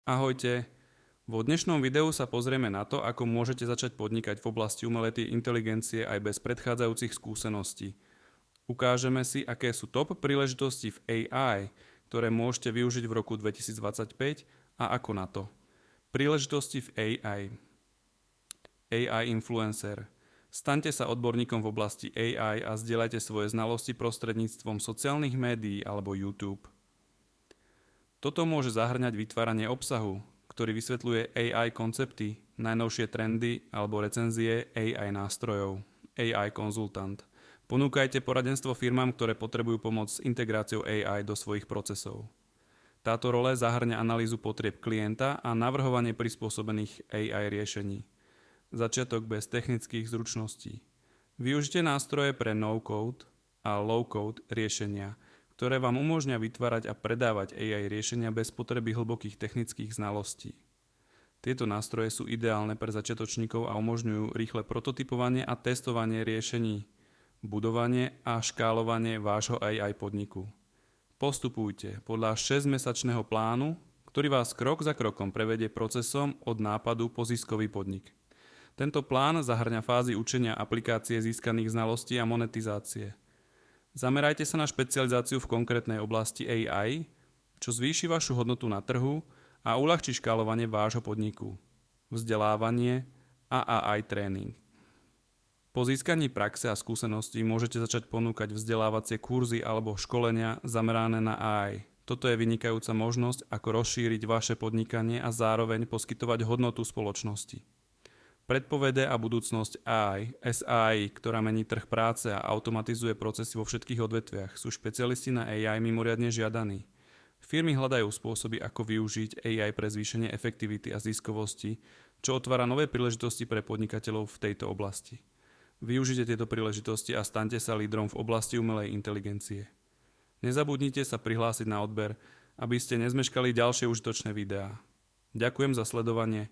Ahojte, vo dnešnom videu sa pozrieme na to, ako môžete začať podnikať v oblasti umelej inteligencie aj bez predchádzajúcich skúseností. Ukážeme si, aké sú top príležitosti v AI, ktoré môžete využiť v roku 2025 a ako na to. Príležitosti v AI. AI influencer. Staňte sa odborníkom v oblasti AI a zdieľajte svoje znalosti prostredníctvom sociálnych médií alebo YouTube. Toto môže zahŕňať vytváranie obsahu, ktorý vysvetľuje AI koncepty, najnovšie trendy alebo recenzie AI nástrojov. AI konzultant. Ponúkajte poradenstvo firmám, ktoré potrebujú pomoc s integráciou AI do svojich procesov. Táto role zahŕňa analýzu potrieb klienta a navrhovanie prispôsobených AI riešení. Začiatok bez technických zručností. Využite nástroje pre no-code a low-code riešenia, ktoré vám umožňa vytvárať a predávať AI riešenia bez potreby hlbokých technických znalostí. Tieto nástroje sú ideálne pre začiatočníkov a umožňujú rýchle prototypovanie a testovanie riešení, budovanie a škálovanie vášho AI podniku. Postupujte podľa 6-mesačného plánu, ktorý vás krok za krokom prevedie procesom od nápadu po ziskový podnik. Tento plán zahŕňa fázy učenia aplikácie získaných znalostí a monetizácie. Zamerajte sa na špecializáciu v konkrétnej oblasti AI, čo zvýši vašu hodnotu na trhu a uľahčí škálovanie vášho podniku. Vzdelávanie a AI tréning. Po získaní praxe a skúseností môžete začať ponúkať vzdelávacie kurzy alebo školenia zamerané na AI. Toto je vynikajúca možnosť, ako rozšíriť vaše podnikanie a zároveň poskytovať hodnotu spoločnosti. Predpovede a budúcnosť AI, SAI, ktorá mení trh práce a automatizuje procesy vo všetkých odvetviach, sú špecialisti na AI mimoriadne žiadaní. Firmy hľadajú spôsoby, ako využiť AI pre zvýšenie efektivity a ziskovosti, čo otvára nové príležitosti pre podnikateľov v tejto oblasti. Využite tieto príležitosti a staňte sa lídrom v oblasti umelej inteligencie. Nezabudnite sa prihlásiť na odber, aby ste nezmeškali ďalšie užitočné videá. Ďakujem za sledovanie.